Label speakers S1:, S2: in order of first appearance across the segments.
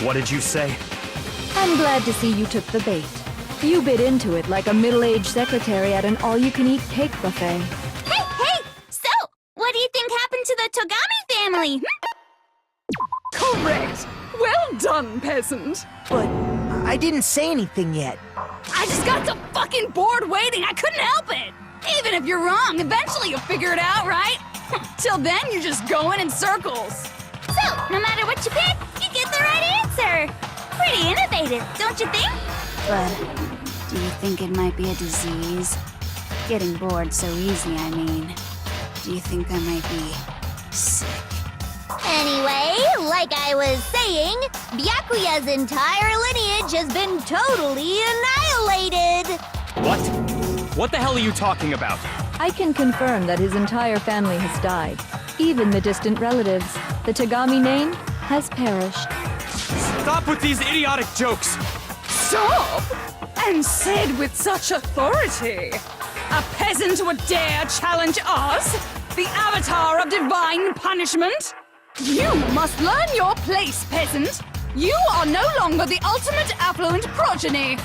S1: What did you say?
S2: I'm glad to see you took the bait. You bit into it like a middle-aged secretary at an all-you-can-eat cake buffet.
S3: Hey! So, what do you think happened to the Togami family?
S4: Correct! Well done, peasant!
S5: But I didn't say anything yet.
S3: I just got so fucking bored waiting, I couldn't help it! Even if you're wrong, eventually you'll figure it out, right?
S4: Till then, you're just going in circles.
S3: So, no matter what you pick, you get the right answer! Pretty innovative, don't you think?
S6: But do you think it might be a disease? Getting bored so easy, I mean. Do you think I might be sick?
S3: Anyway, like I was saying, Byakuya's entire lineage has been totally annihilated!
S1: What? What the hell are you talking about?
S2: I can confirm that his entire family has died. Even the distant relatives. The Togami name has perished.
S1: Stop with these idiotic jokes!
S4: Stop! And said with such authority. A peasant would dare challenge us? The avatar of divine punishment? You must learn your place, peasant! You are no longer the ultimate affluent progeny!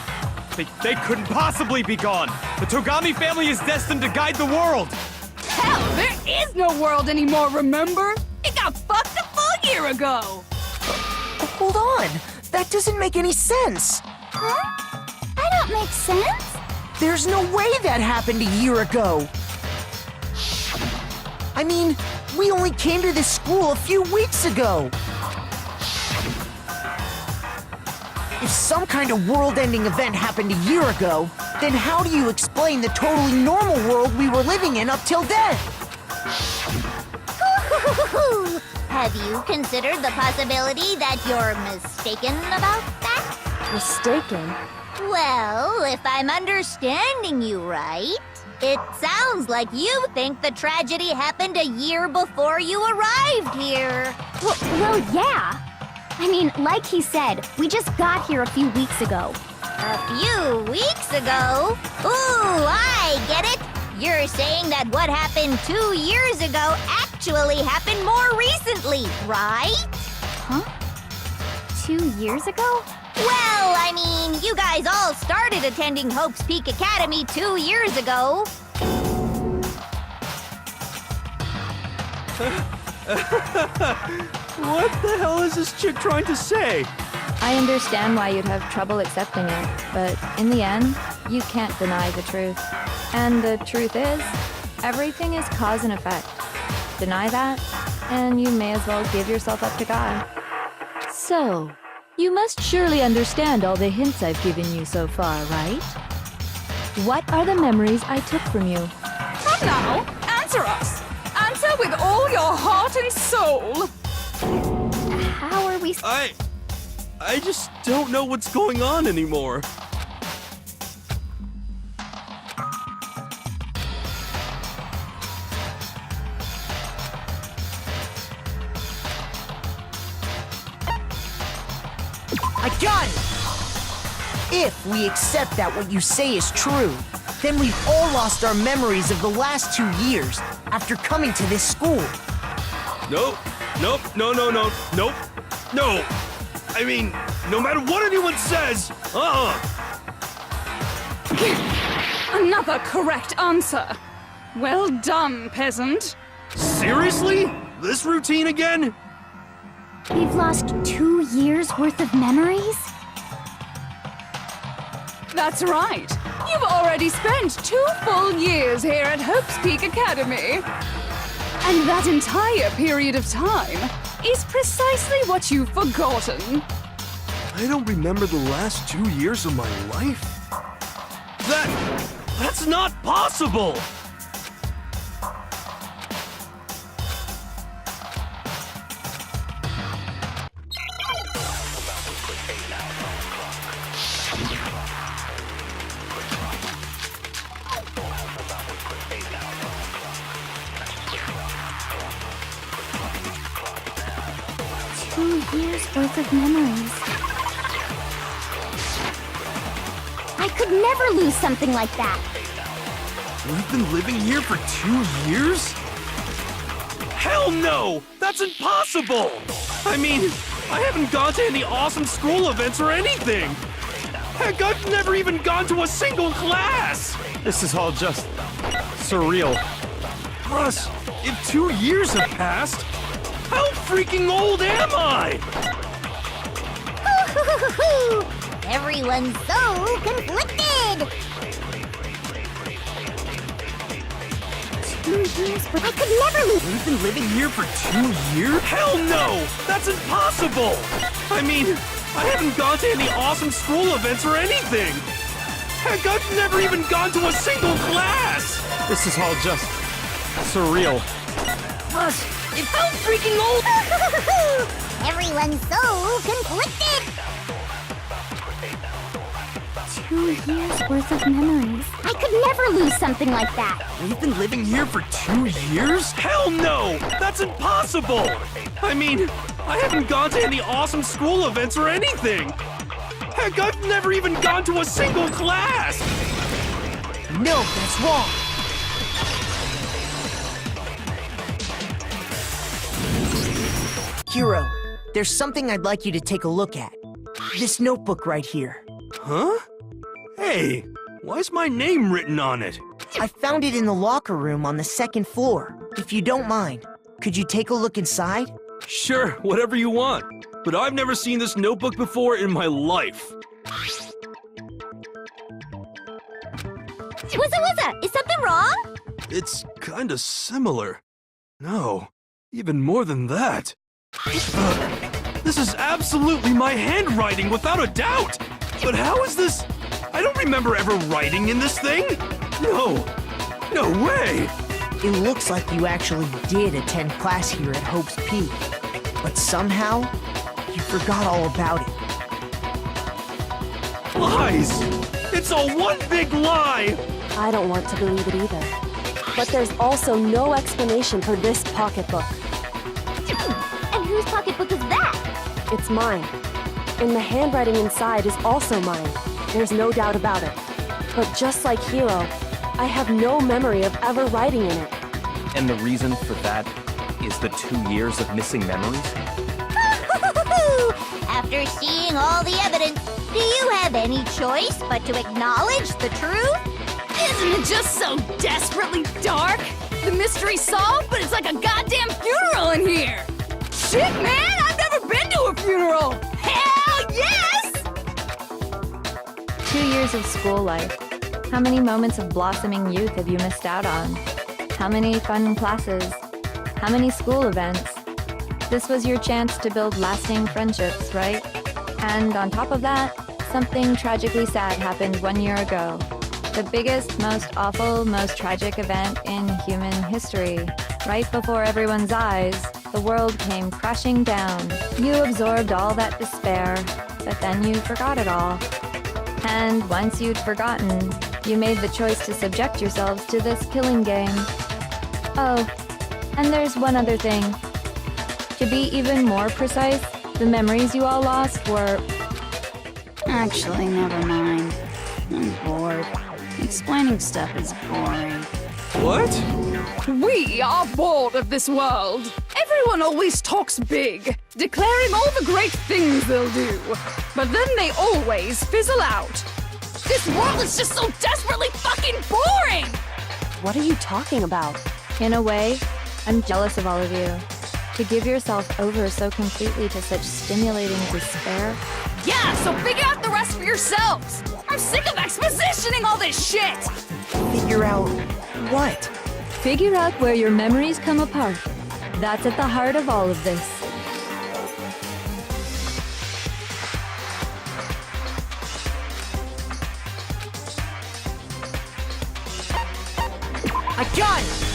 S1: They couldn't possibly be gone! The Togami family is destined to guide the world!
S4: Hell, there is no world anymore, remember? It got fucked a full year ago!
S5: Hold on! That doesn't make any sense!
S3: Huh? I don't make sense?
S5: There's no way that happened a year ago! I mean, we only came to this school a few weeks ago! If some kind of world-ending event happened a year ago, then how do you explain the totally normal world we were living in up till then?
S3: Have you considered the possibility that you're mistaken about that?
S2: Mistaken?
S3: Well, if I'm understanding you right, it sounds like you think the tragedy happened a year before you arrived here.
S7: Well, yeah. I mean, like he said, we just got here a few weeks ago.
S3: A few weeks ago? Ooh, I get it! You're saying that what happened 2 years ago actually happened more recently, right?
S7: Huh? 2 years ago?
S3: Well, I mean, you guys all started attending Hope's Peak Academy 2 years ago.
S1: What the hell is this chick trying to say?
S2: I understand why you'd have trouble accepting it, but in the end, you can't deny the truth. And the truth is, everything is cause and effect. Deny that, and you may as well give yourself up to God. So, you must surely understand all the hints I've given you so far, right? What are the memories I took from you?
S4: Come now, answer us! Answer with all your heart and soul!
S7: How are we...
S1: I just don't know what's going on anymore.
S5: I got it! If we accept that what you say is true, then we've all lost our memories of the last 2 years after coming to this school.
S1: Nope. No. I mean, no matter what anyone says,
S4: Another correct answer. Well done, peasant.
S1: Seriously? This routine again?
S7: We've lost 2 years worth of memories?
S4: That's right. You've already spent 2 full years here at Hope's Peak Academy. And that entire period of time is precisely what you've forgotten.
S1: I don't remember the last 2 years of my life. That's not possible!
S7: Years worth of memories. I could never lose something like that.
S1: We've been living here for 2 years? Hell no! That's impossible! I mean, I haven't gone to any awesome school events or anything! Heck, I've never even gone to a single class! This is all just surreal. Plus, if 2 years have passed, how freaking old am I?
S3: Everyone's so conflicted.
S7: 2 years, but I could never lose.
S1: We've been living here for 2 years? Hell no! That's impossible! I mean, I haven't gone to any awesome school events or anything! Heck, I've never even gone to a single class! This is all just surreal.
S4: Plus, if how freaking old...
S3: Everyone's so conflicted.
S7: 2 years worth of memories. I could never lose something like that.
S1: We've been living here for 2 years? Hell no! That's impossible! I mean, I haven't gone to any awesome school events or anything! Heck, I've never even gone to a single class!
S5: No, that's wrong. Hero, there's something I'd like you to take a look at. This notebook right here.
S1: Huh? Hey, why's my name written on it?
S5: I found it in the locker room on the 2nd floor. If you don't mind, could you take a look inside?
S1: Sure, whatever you want. But I've never seen this notebook before in my life.
S3: What's is something wrong?
S1: It's kinda similar. No, even more than that. This is absolutely my handwriting, without a doubt! But how is this? I don't remember ever writing in this thing! No way!
S5: It looks like you actually did attend class here at Hope's Peak. But somehow, you forgot all about it.
S1: Lies! It's all one big lie!
S8: I don't want to believe it either. But there's also no explanation for this pocketbook.
S7: And whose pocketbook is that?
S8: It's mine. And the handwriting inside is also mine. There's no doubt about it. But just like Hero, I have no memory of ever writing in it.
S9: And the reason for that is the 2 years of missing memories?
S3: After seeing all the evidence, do you have any choice but to acknowledge the truth?
S4: Isn't it just so desperately dark? The mystery's solved, but it's like a goddamn funeral in here! Shit, man! I've never been to a funeral! Hell yes!
S2: 2 years of school life. How many moments of blossoming youth have you missed out on? How many fun classes? How many school events? This was your chance to build lasting friendships, right? And on top of that, something tragically sad happened 1 year ago. The biggest, most awful, most tragic event in human history. Right before everyone's eyes, the world came crashing down. You absorbed all that despair, but then you forgot it all. And once you'd forgotten, you made the choice to subject yourselves to this killing game. Oh, and there's one other thing. To be even more precise, the memories you all lost were...
S6: Actually, never mind. I'm bored. Explaining stuff is boring.
S1: What?
S4: We are bored of this world. Everyone always talks big, declaring all the great things they'll do. But then they always fizzle out. This world is just so desperately fucking boring!
S8: What are you talking about?
S2: In a way, I'm jealous of all of you. To give yourself over so completely to such stimulating despair.
S4: Yeah, so figure out the rest for yourselves! I'm sick of expositioning all this shit!
S5: Figure out what?
S2: Figure out where your memories come apart. That's at the heart of all of this.
S5: I got it!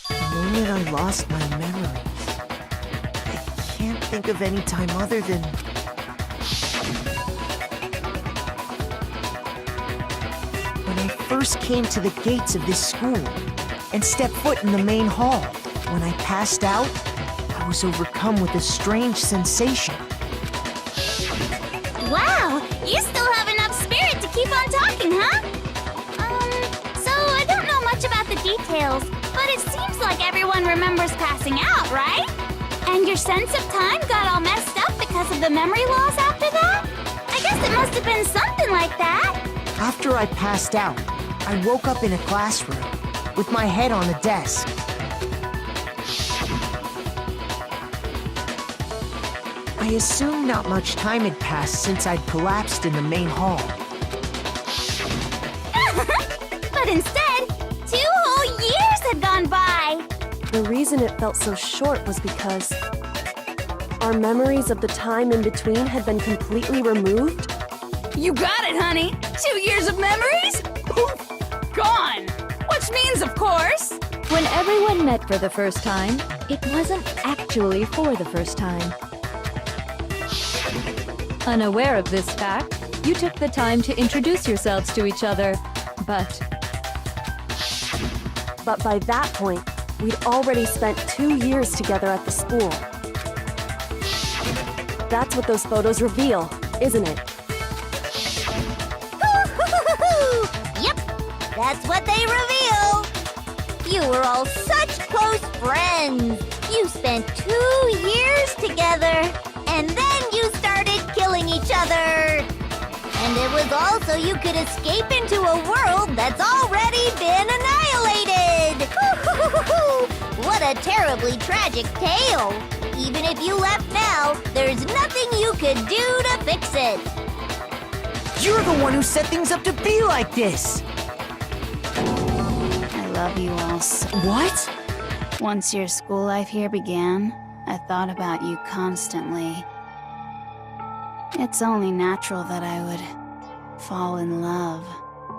S5: The moment I lost my memories. I can't think of any time other than... when I first came to the gates of this school and stepped foot in the main hall. When I passed out, I was overcome with a strange sensation.
S3: Wow, you still have enough spirit to keep on talking, huh? So I don't know much about the details, but it seems like everyone remembers passing out, right?
S7: And your sense of time got all messed up because of the memory loss after that? I guess it must have been something like that.
S5: After I passed out, I woke up in a classroom with my head on a desk. I assumed not much time had passed since I'd collapsed in the main hall.
S7: But instead, 2 whole years had gone by.
S8: The reason it felt so short was because our memories of the time in between had been completely removed.
S4: You got it, honey. 2 years of memories? Poof! Gone! Which means, of course...
S2: When everyone met for the first time, it wasn't actually for the first time. Unaware of this fact, you took the time to introduce yourselves to each other, but
S8: By that point, we'd already spent 2 years together at the school. That's what those photos reveal, isn't it?
S3: Yep, that's what they reveal. You were all such close friends. You spent 2 years together, and then you started killing each other. And it was all so you could escape into a world that's already been annihilated. What a terribly tragic tale. Even if you left now, there's nothing you could do to fix it.
S5: You're the one who set things up to be like this!
S6: I love you all so.
S5: What?
S6: Once your school life here began, I thought about you constantly. It's only natural that I would fall in love.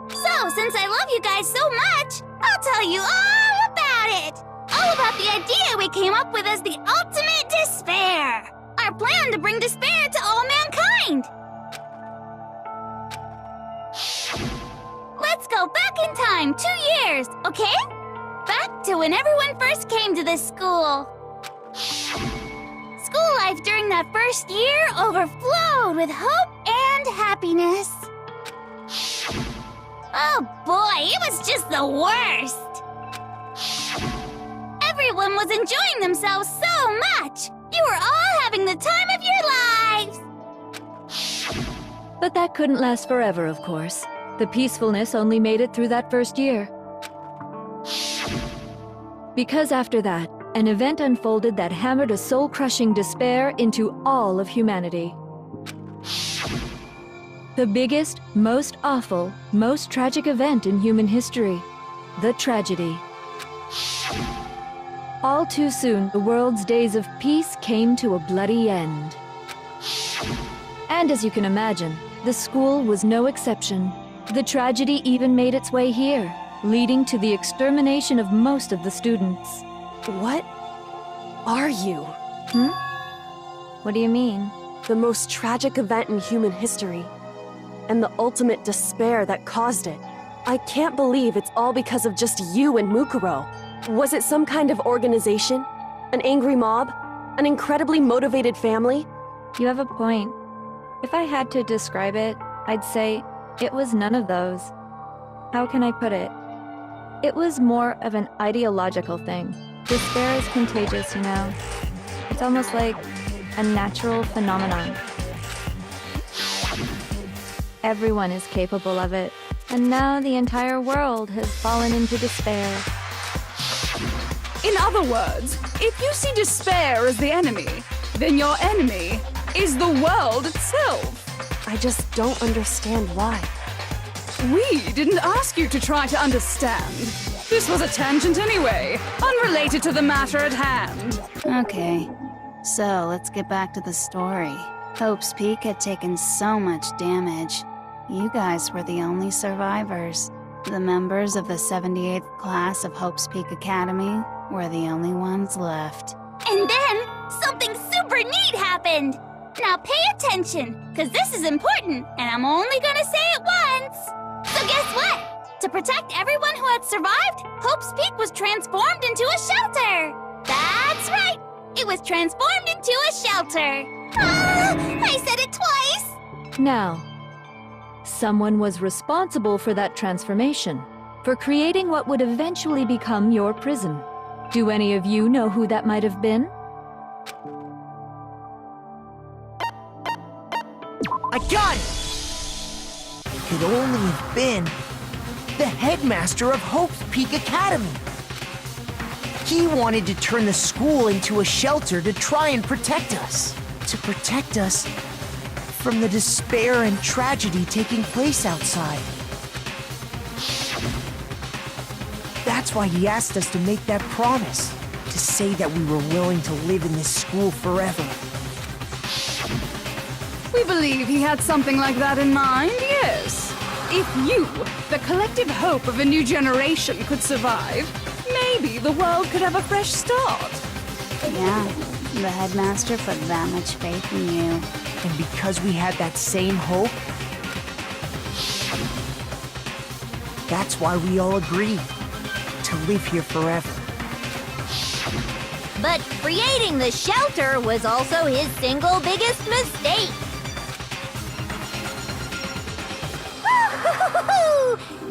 S7: So, since I love you guys so much, I'll tell you all about it. All about the idea we came up with as the ultimate despair. Our plan to bring despair to all mankind. Let's go back in time 2 years, okay? Back to when everyone first came to this school. School life during that first year overflowed with hope and happiness. Oh boy, it was just the worst. Everyone was enjoying themselves so much. You were all having the time of your lives.
S2: But that couldn't last forever, of course. The peacefulness only made it through that first year. Because after that, an event unfolded that hammered a soul-crushing despair into all of humanity. The biggest, most awful, most tragic event in human history. The tragedy. All too soon, the world's days of peace came to a bloody end. And as you can imagine, the school was no exception. The tragedy even made its way here, leading to the extermination of most of the students.
S8: What are you?
S2: What do you mean?
S8: The most tragic event in human history. And the ultimate despair that caused it. I can't believe it's all because of just you and Mukuro. Was it some kind of organization? An angry mob? An incredibly motivated family?
S2: You have a point. If I had to describe it, I'd say it was none of those. How can I put it? It was more of an ideological thing. Despair is contagious, you know. It's almost like a natural phenomenon. Everyone is capable of it, and now the entire world has fallen into despair.
S4: In other words, if you see despair as the enemy, then your enemy is the world itself.
S8: I just don't understand why.
S4: We didn't ask you to try to understand. This was a tangent anyway, unrelated to the matter at hand.
S6: Okay, so let's get back to the story. Hope's Peak had taken so much damage. You guys were the only survivors. The members of the 78th class of Hope's Peak Academy were the only ones left.
S7: And then, something super neat happened. Now pay attention, because this is important, and I'm only gonna say it once. So guess what? To protect everyone who had survived, Hope's Peak was transformed into a shelter. That's right. It was transformed into a shelter. Ah, I said it twice.
S2: Now, someone was responsible for that transformation, for creating what would eventually become your prison. Do any of you know who that might have been?
S5: I got it! It could only have been the headmaster of Hope's Peak Academy. He wanted to turn the school into a shelter to try and protect us. To protect us from the despair and tragedy taking place outside. That's why he asked us to make that promise. To say that we were willing to live in this school forever.
S4: We believe he had something like that in mind, yes. If you, the collective hope of a new generation, could survive, maybe the world could have a fresh start.
S6: Yeah, the headmaster put that much faith in you.
S5: And because we had that same hope, that's why we all agreed to live here forever.
S3: But creating the shelter was also his single biggest mistake.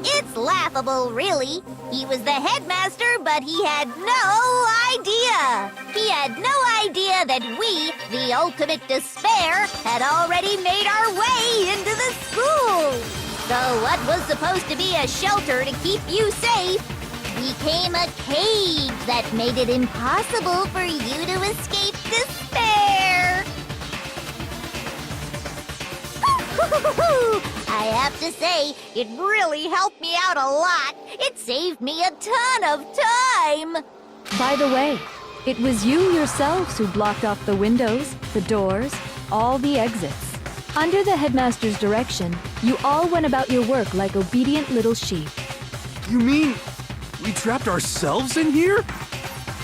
S3: It's laughable, really. He was the headmaster, but he had no idea. He had no idea that we, the ultimate despair, had already made our way into the school. So what was supposed to be a shelter to keep you safe became a cage that made it impossible for you to escape despair. I have to say, it really helped me out a lot. It saved me a ton of time.
S2: By the way, it was you yourselves who blocked off the windows, the doors, all the exits. Under the headmaster's direction, you all went about your work like obedient little sheep.
S1: You mean we trapped ourselves in here?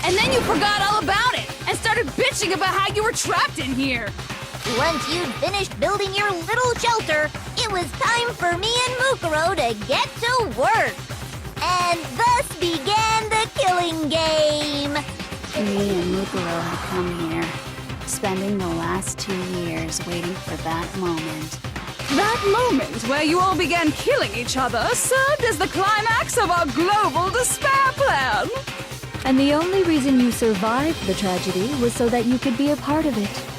S4: And then you forgot all about it and started bitching about how you were trapped in here.
S3: Once you'd finished building your little shelter, it was time for me and Mukuro to get to work. And thus began the killing game.
S6: Me and Mukuro had come here, spending the last 2 years waiting for that moment.
S4: That moment where you all began killing each other served as the climax of our global despair plan.
S2: And the only reason you survived the tragedy was so that you could be a part of it.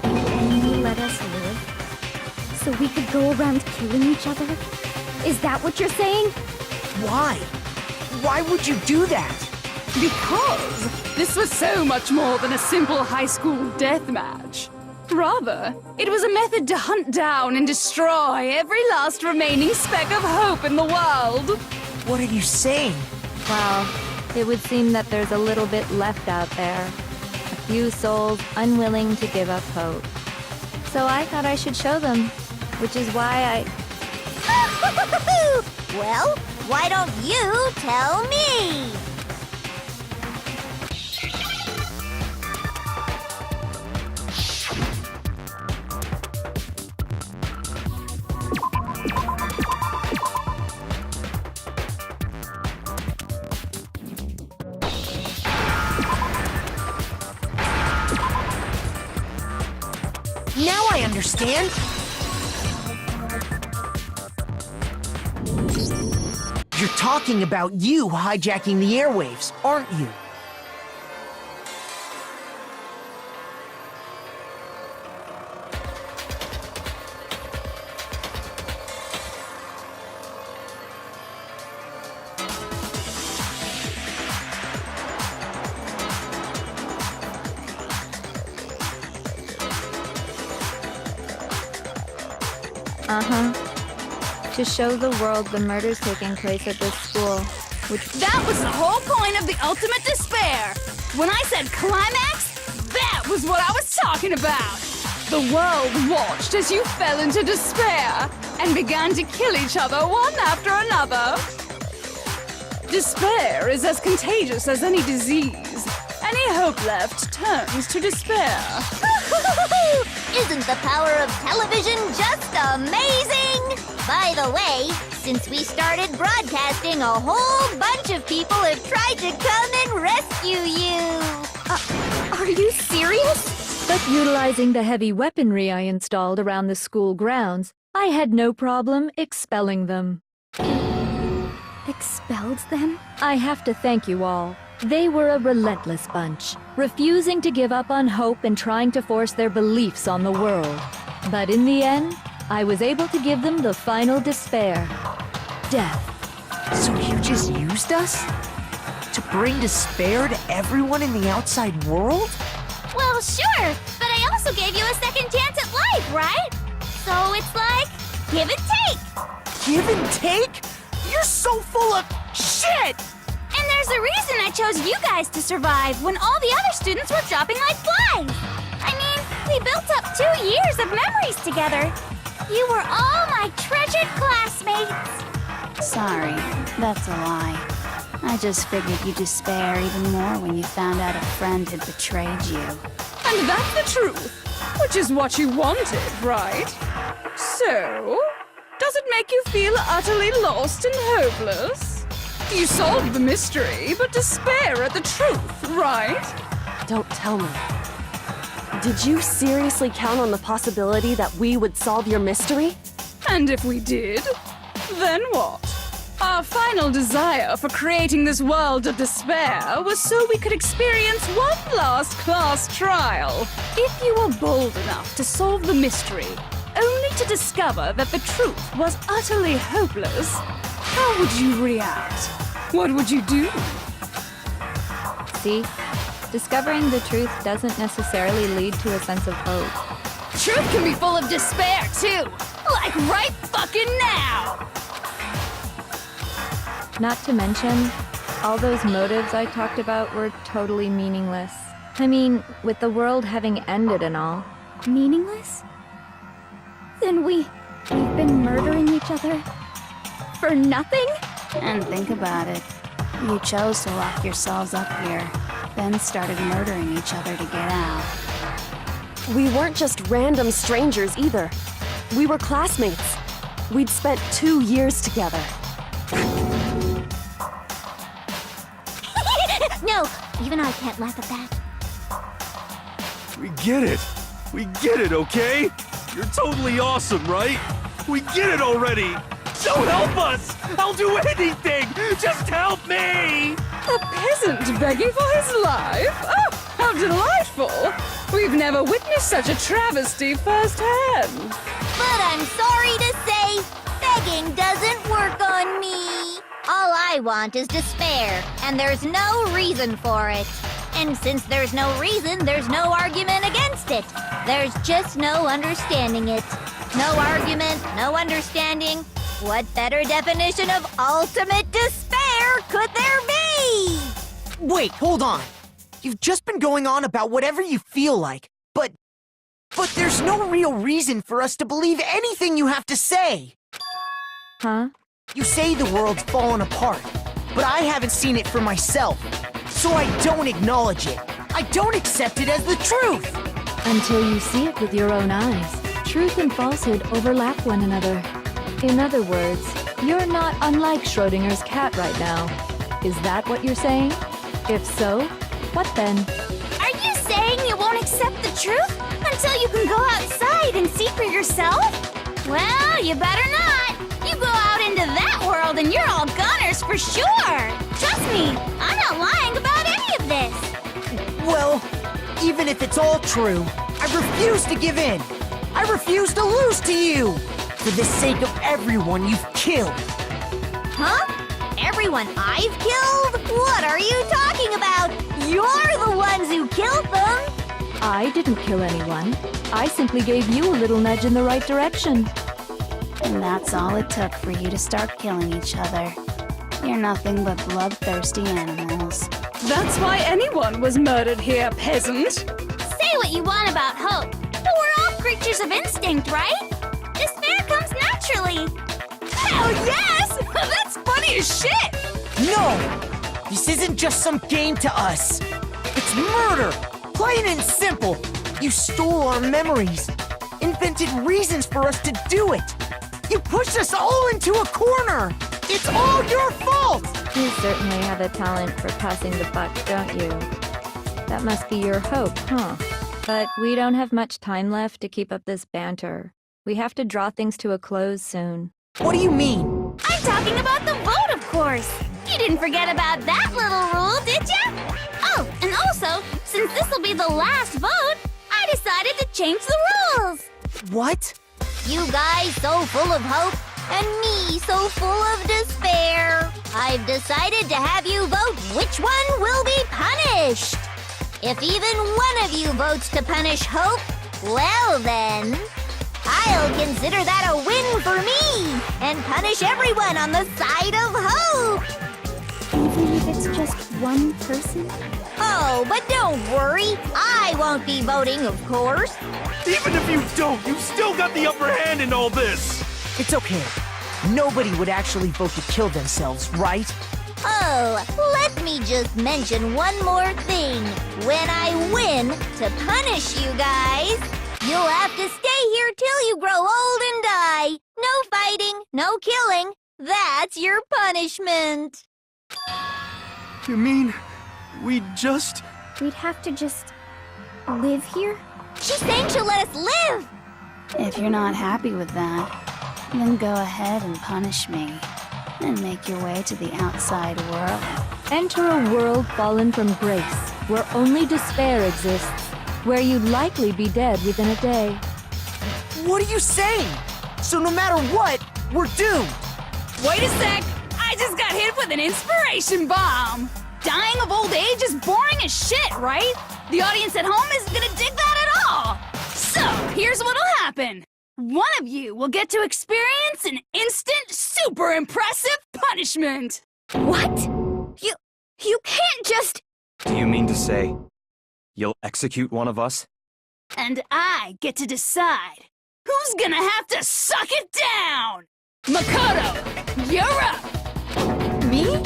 S7: You let us live? So we could go around killing each other? Is that what you're saying?
S5: Why? Why would you do that?
S4: Because this was so much more than a simple high school death match. Rather, it was a method to hunt down and destroy every last remaining speck of hope in the world.
S5: What are you saying?
S2: Well, it would seem that there's a little bit left out there. A few souls unwilling to give up hope. So I thought I should show them, which is why
S3: Well, why don't you tell me?
S5: Now I understand. You're talking about you hijacking the airwaves, aren't you?
S2: to show the world the murders taking place at this school, which...
S4: That was the whole point of the ultimate despair! When I said climax, that was what I was talking about! The world watched as you fell into despair and began to kill each other one after another. Despair is as contagious as any disease. Any hope left turns to despair.
S3: Isn't the power of television just amazing? By the way, since we started broadcasting, a whole bunch of people have tried to come and rescue you.
S7: Are you serious?
S2: But utilizing the heavy weaponry I installed around the school grounds, I had no problem expelling them.
S7: Expelled them?
S2: I have to thank you all. They were a relentless bunch, refusing to give up on hope and trying to force their beliefs on the world. But in the end, I was able to give them the final despair. Death.
S5: So you just used us? To bring despair to everyone in the outside world?
S7: Well, sure, but I also gave you a second chance at life, right? So it's like, give and take.
S5: Give and take? You're so full of shit!
S7: And there's a reason I chose you guys to survive when all the other students were dropping like flies. I mean, we built up 2 years of memories together. You were all my treasured classmates.
S6: Sorry, that's a lie. I just figured you'd despair even more when you found out a friend had betrayed you.
S4: And that's the truth, which is what you wanted, right? So, does it make you feel utterly lost and hopeless? You solved the mystery, but despair at the truth, right?
S8: Don't tell me. Did you seriously count on the possibility that we would solve your mystery?
S4: And if we did, then what? Our final desire for creating this world of despair was so we could experience one last class trial. If you were bold enough to solve the mystery, only to discover that the truth was utterly hopeless, how would you react? What would you do?
S2: See? Discovering the truth doesn't necessarily lead to a sense of hope.
S4: Truth can be full of despair, too! Like right fucking now!
S2: Not to mention, all those motives I talked about were totally meaningless. I mean, with the world having ended and all.
S7: Meaningless? Then we've been murdering each other? For nothing?
S6: And think about it. You chose to lock yourselves up here, then started murdering each other to get out.
S8: We weren't just random strangers either. We were classmates. We'd spent 2 years together.
S3: No, even I can't laugh at that.
S1: We get it. We get it, okay? You're totally awesome, right? We get it already. So help us. I'll do anything. Just help me.
S4: A peasant begging for his life? Oh, how delightful! We've never witnessed such a travesty firsthand.
S3: But I'm sorry to say, begging doesn't work on me. All I want is despair, and there's no reason for it. And since there's no reason, there's no argument against it. There's just no understanding it. No argument, no understanding. What better definition of ultimate despair could there be?
S5: Wait, hold on. You've just been going on about whatever you feel like, but there's no real reason for us to believe anything you have to say.
S2: Huh?
S5: You say the world's fallen apart, but I haven't seen it for myself, so I don't acknowledge it. I don't accept it as the truth.
S2: Until you see it with your own eyes. Truth and falsehood overlap one another. In other words, you're not unlike Schrodinger's cat right now. Is that what you're saying? If so, what then?
S7: Are you saying you won't accept the truth until you can go outside and see for yourself? Well, you better not. You go out into that world and you're all gunners for sure. Trust me, I'm not lying about any of this.
S5: Well, even if it's all true, I refuse to give in. I refuse to lose to you. For the sake of everyone you've killed.
S3: Huh? Everyone I've killed? What are you talking about? You're the ones who killed them!
S2: I didn't kill anyone. I simply gave you a little nudge in the right direction.
S6: And that's all it took for you to start killing each other. You're nothing but bloodthirsty animals.
S4: That's why anyone was murdered here, peasant.
S7: Say what you want about hope, but we're all creatures of instinct, right? Despair comes naturally.
S4: Hell yes! That's funny as shit!
S5: No! This isn't just some game to us. It's murder! Plain and simple. You stole our memories. Invented reasons for us to do it. You pushed us all into a corner. It's all your fault!
S2: You certainly have a talent for passing the buck, don't you? That must be your hope, huh? But we don't have much time left to keep up this banter. We have to draw things to a close soon.
S5: What do you mean?
S7: I'm talking about the vote, of course. You didn't forget about that little rule, did ya? Oh, and also, since this will be the last vote, I decided to change the rules.
S5: What?
S3: You guys so full of hope, and me so full of despair. I've decided to have you vote which one will be punished. If even one of you votes to punish Hope, well then, I'll consider that a win for me and punish everyone on the side of Hope.
S6: Even if it's just one person?
S3: Oh, but don't worry. I won't be voting, of course.
S1: Even if you don't, you've still got the upper hand in all this!
S5: It's okay. Nobody would actually vote to kill themselves, right?
S3: Oh, let me just mention one more thing. When I win to punish you guys, you'll have to stay here till you grow old and die. No fighting, no killing. That's your punishment.
S1: You mean we'd just...
S7: We'd have to just live here?
S3: She's saying she'll let us live.
S6: If you're not happy with that, then go ahead and punish me. And make your way to the outside world.
S2: Enter a world fallen from grace, where only despair exists, where you'd likely be dead within a day.
S5: What are you saying? So no matter what, we're doomed.
S4: Wait a sec! I just got hit with an inspiration bomb! Dying of old age is boring as shit, right? The audience at home isn't gonna dig that at all! So, here's what'll happen. One of you will get to experience an instant, super impressive punishment!
S7: What? You can't just...
S9: Do you mean to say you'll execute one of us?
S4: And I get to decide who's gonna have to suck it down! Makoto, you're up!
S7: Me?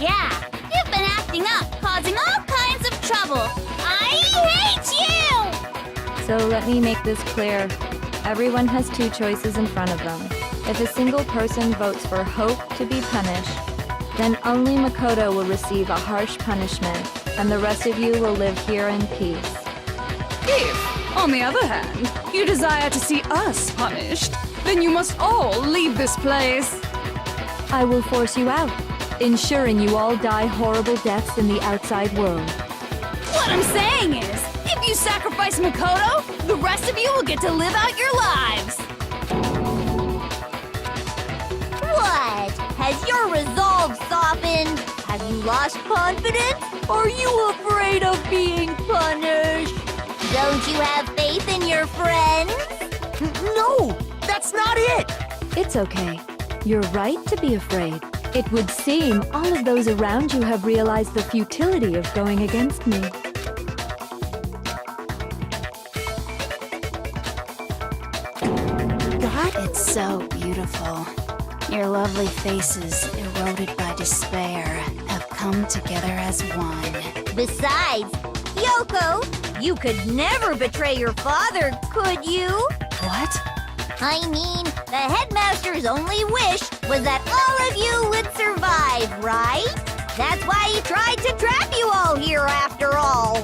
S3: Yeah, you've been acting up, causing all kinds of trouble. I hate you!
S2: So let me make this clear. Everyone has two choices in front of them. If a single person votes for Hope to be punished, then only Makoto will receive a harsh punishment, and the rest of you will live here in peace.
S4: If, on the other hand, you desire to see us punished, then you must all leave this place.
S2: I will force you out, ensuring you all die horrible deaths in the outside world.
S4: What I'm saying is, if you sacrifice Makoto, the rest of you will get to live out your lives.
S3: What? Has your resolve softened? Have you lost confidence? Are you afraid of being punished? Don't you have faith in your friends?
S5: No, that's not it.
S2: It's okay. You're right to be afraid. It would seem all of those around you have realized the futility of going against me.
S6: It's so beautiful. Your lovely faces, eroded by despair, have come together as one.
S3: Besides, Yoko, you could never betray your father, could you?
S6: What?
S3: I mean, the headmaster's only wish was that all of you would survive, right? That's why he tried to trap you all here after all.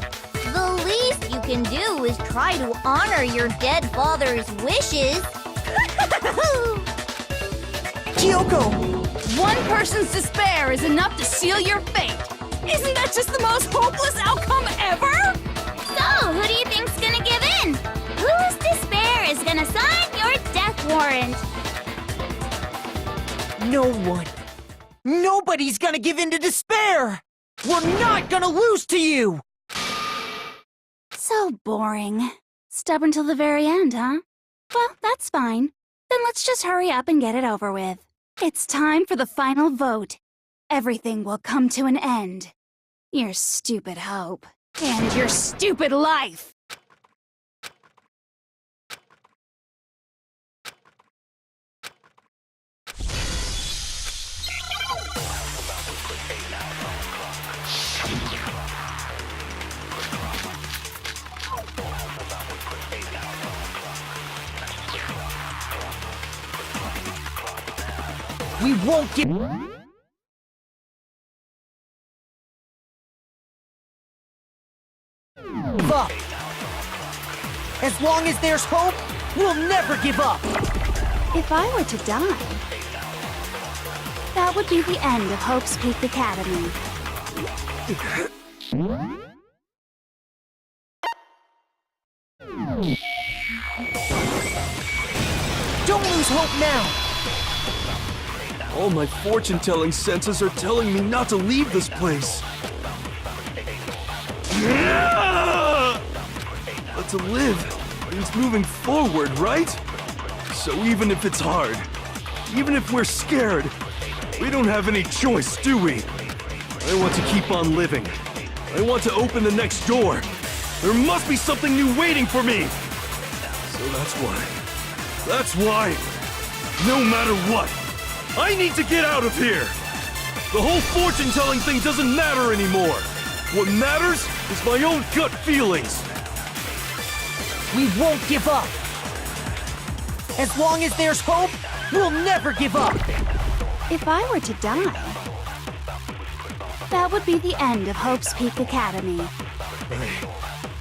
S3: The least you can do is try to honor your dead father's wishes.
S5: Kyoko!
S4: One person's despair is enough to seal your fate. Isn't that just the most hopeless outcome ever?
S7: So, who do you think's gonna give in? Whose despair is gonna sign your death warrant?
S5: No one. Nobody's gonna give in to despair! We're not gonna lose to you!
S6: So boring. Stubborn till the very end, huh? Well, that's fine. Then let's just hurry up and get it over with. It's time for the final vote. Everything will come to an end. Your stupid hope.
S4: And your stupid life.
S5: We won't give up. As long as there's hope, we'll never give up.
S6: If I were to die, that would be the end of Hope's Peak Academy.
S5: Don't lose hope now!
S1: All my fortune-telling senses are telling me not to leave this place. But to live means moving forward, right? So even if it's hard, even if we're scared, we don't have any choice, do we? I want to keep on living. I want to open the next door. There must be something new waiting for me. So that's why, no matter what, I need to get out of here. The whole fortune-telling thing doesn't matter anymore. What matters is my own gut feelings.
S5: We won't give up! As long as there's hope, we'll never give up!
S6: If I were to die, that would be the end of Hope's Peak Academy.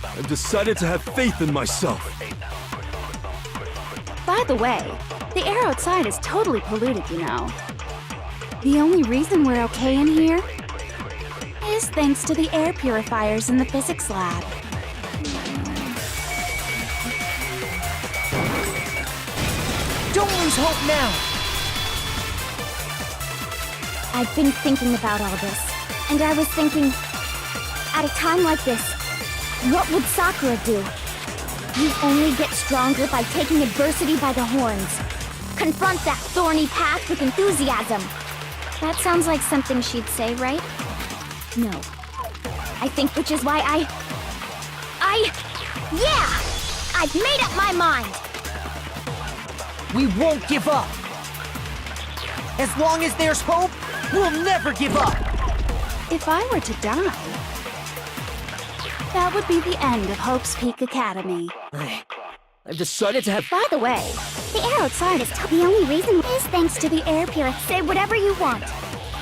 S1: I've decided to have faith in myself.
S6: By the way, the air outside is totally polluted, you know. The only reason we're okay in here is thanks to the air purifiers in the physics lab.
S5: Don't lose hope now!
S3: I've been thinking about all this, and I was thinking, at a time like this, what would Sakura do? You only get stronger by taking adversity by the horns. Confront that thorny path with enthusiasm. That sounds like something she'd say, right? No. I think which is why yeah! I've made up my mind!
S5: We won't give up! As long as there's hope, we'll never give up!
S6: If I were to die, that would be the end of Hope's Peak Academy.
S5: I've decided to have...
S6: By the way,
S3: The air outside is the only reason is thanks to the air purifier. Say whatever you want.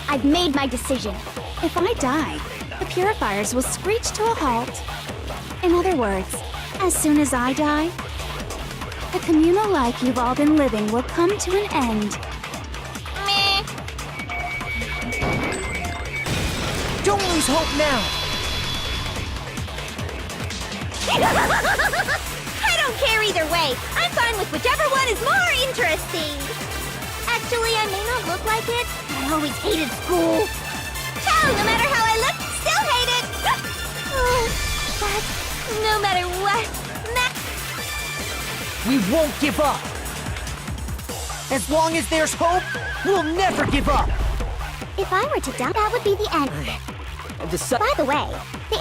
S3: I've made my decision.
S6: if I die, the purifiers will screech to a halt. In other words, as soon as I die, the communal life you've all been living will come to an end.
S3: Meh.
S5: Don't lose hope now!
S3: I don't care either way. I'm fine with whichever one is more interesting. Actually, I may not look like it. I always hated school. Hell, no matter how I look, still hate it. But no matter what,
S5: We won't give up! As long as there's hope, we'll never give up!
S3: if I were to die, that would be the end. By the way,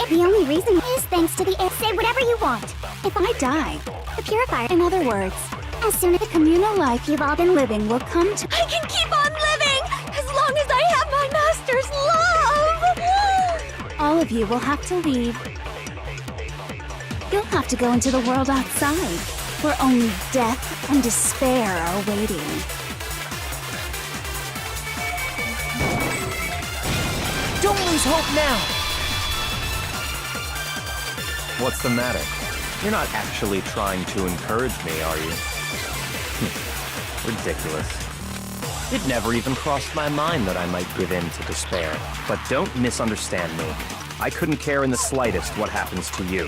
S3: the only reason is thanks to the air. Say whatever you want.
S6: If I die,
S3: The purifier.
S6: in other words,
S3: As soon as
S6: the communal life you've all been living will come to...
S3: I can keep on living as long as I have my master's love.
S6: All of you will have to leave. You'll have to go into the world outside, where only death and despair are waiting.
S5: Don't lose hope now!
S9: What's the matter? You're not actually trying to encourage me, are you? Ridiculous. It never even crossed my mind that I might give in to despair. But don't misunderstand me. I couldn't care in the slightest what happens to you.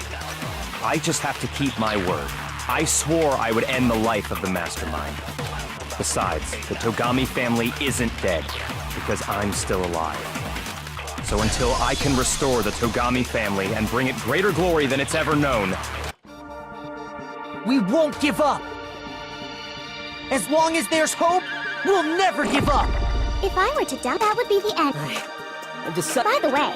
S9: I just have to keep my word. I swore I would end the life of the Mastermind. Besides, the Togami family isn't dead, because I'm still alive. So until I can restore the Togami family and bring it greater glory than it's ever known,
S5: We won't give up! As long as there's hope, we'll never give up!
S3: If I were to die, that would be the end.
S5: I've decided...
S3: By the way,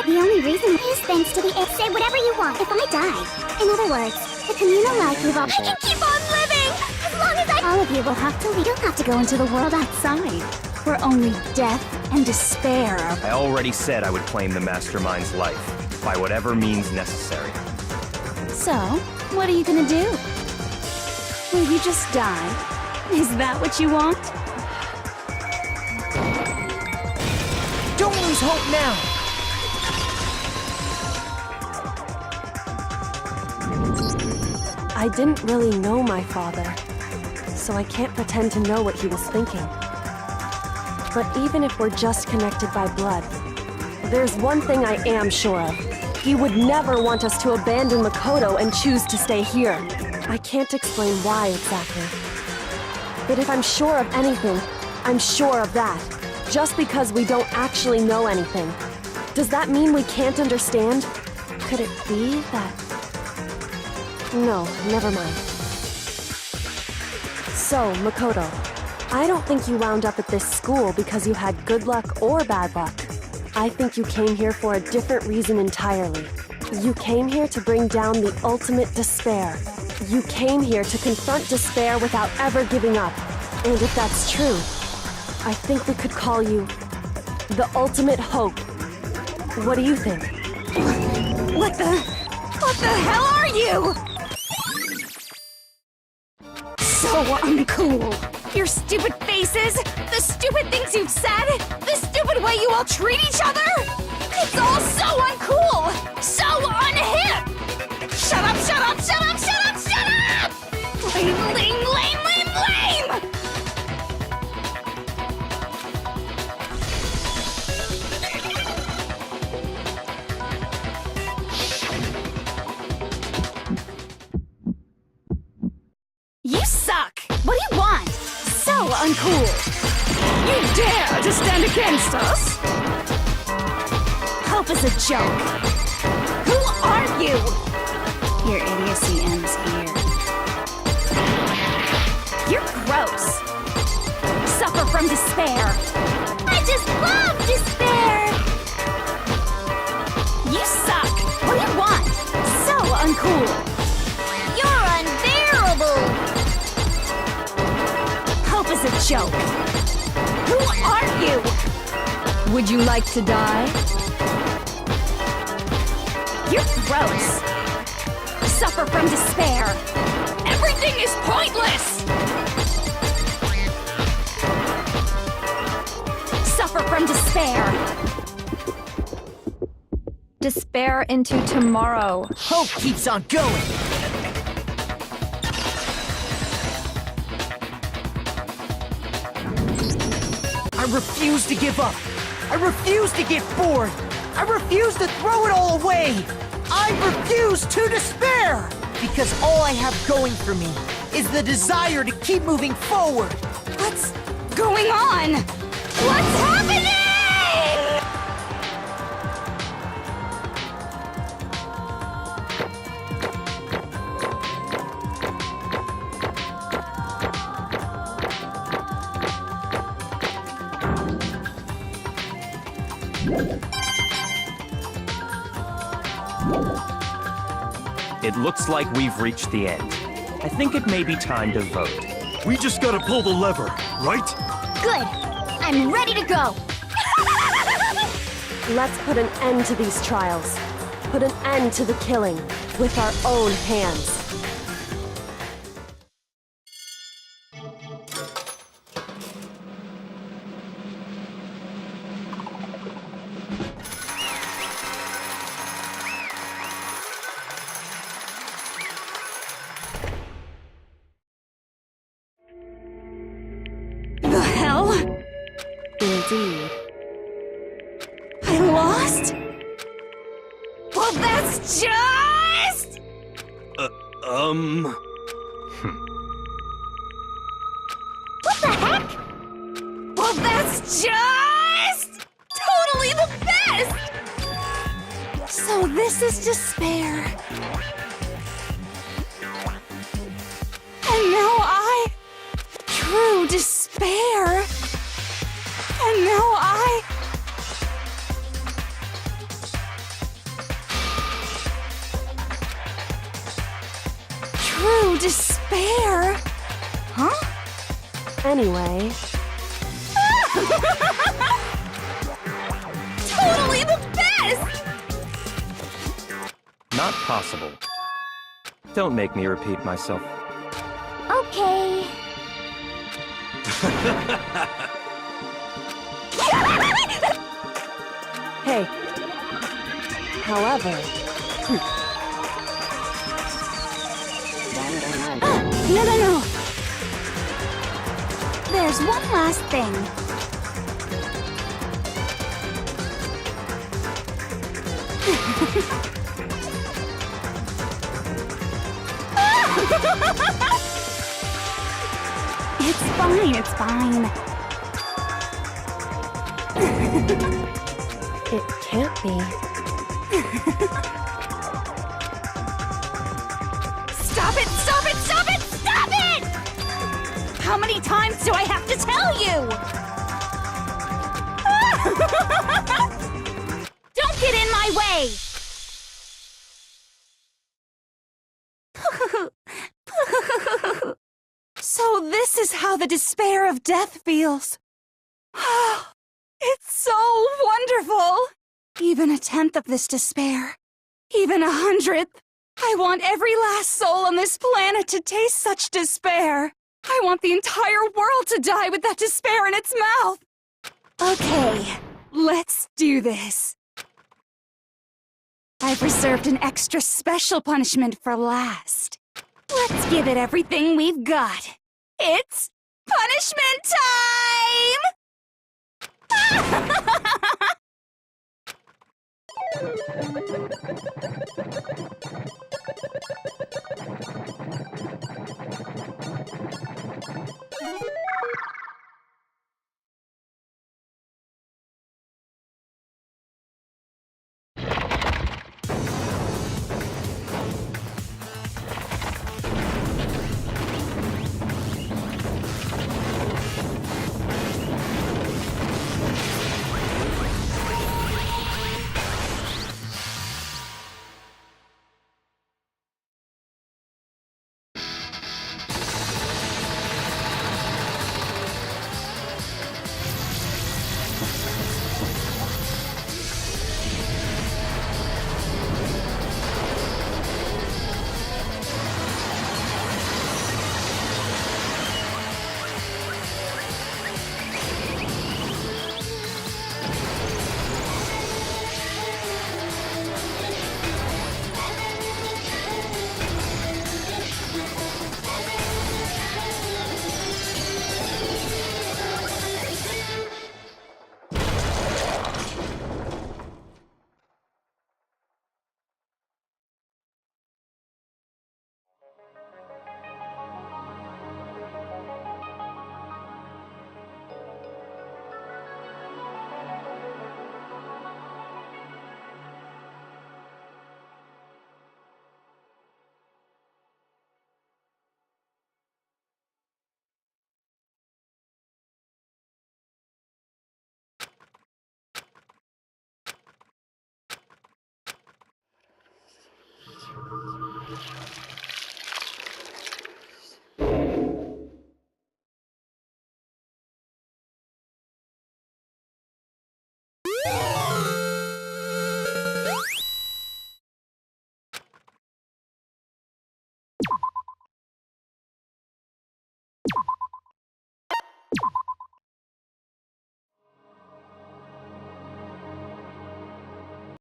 S3: the only reason is thanks to the air. Say whatever you want. If I die, in other words, the communal life you've all. I can keep on living as long as I.
S6: All of you will have to leave. You'll have to go into the world outside, where only death and despair are...
S9: I already said I would claim the Mastermind's life, by whatever means necessary.
S6: So, what are you gonna do? Will you just die? Is that what you want?
S5: Don't lose hope now!
S8: I didn't really know my father, so I can't pretend to know what he was thinking. But even if we're just connected by blood, there's one thing I am sure of. He would never want us to abandon Makoto and choose to stay here. I can't explain why exactly. But if I'm sure of anything, I'm sure of that. Just because we don't actually know anything. Does that mean we can't understand? Could it be that... No, never mind. So, Makoto, I don't think you wound up at this school because you had good luck or bad luck. I think you came here for a different reason entirely. You came here to bring down the ultimate despair. You came here to confront despair without ever giving up. And if that's true, I think we could call you the ultimate hope. What do you think?
S4: What the hell are you? So uncool. Your stupid faces, the stupid things you've said, the stupid way you all treat each other. It's all so uncool, so unhip. Shut up, shut up, shut up, shut up, shut up! Lame, lame, lame, lame, lame! You suck! What do you want? So uncool! You dare to stand against us? Hope is a joke. Who are you?
S6: Your idiocy ends here.
S4: You're gross. Suffer from despair.
S3: I just love despair!
S4: You suck! What do you want? So uncool!
S3: You're unbearable!
S4: Hope is a joke. Who are you?
S2: Would you like to die?
S4: You're gross. Suffer from despair. Everything is pointless! Suffer from despair.
S2: Despair into tomorrow.
S5: Hope keeps on going. I refuse to give up. I refuse to get bored. I refuse to throw it all away. I refuse to despair. Because all I have going for me is the desire to keep moving forward.
S4: What's going on? What's happening?
S9: It looks like we've reached the end. I think it may be time to vote.
S1: We just gotta pull the lever, right?
S3: Good. I'm ready to go.
S8: Let's put an end to these trials. Put an end to the killing with our own hands.
S4: The hell?
S8: Indeed.
S4: I lost? Well, that's just...
S3: What the heck?
S4: Well, that's just... totally the best! So this is despair. And now true despair. And now true despair? Huh?
S8: Anyway,
S4: Totally the best!
S9: Not possible. Don't make me repeat myself.
S3: Okay.
S8: hey. However,
S4: No. There's one last thing. It's fine, it's fine.
S8: It can't be.
S4: Stop it! Stop it! Stop it! Stop it! How many times do I have to tell you? Don't get in my way! So this is how the despair of death feels. It's so wonderful! Even 1/10 of this despair, even 100th. I want every last soul on this planet to taste such despair. I want the entire world to die with that despair in its mouth. Okay, let's do this. I've reserved an extra special punishment for last. Let's give it everything we've got. It's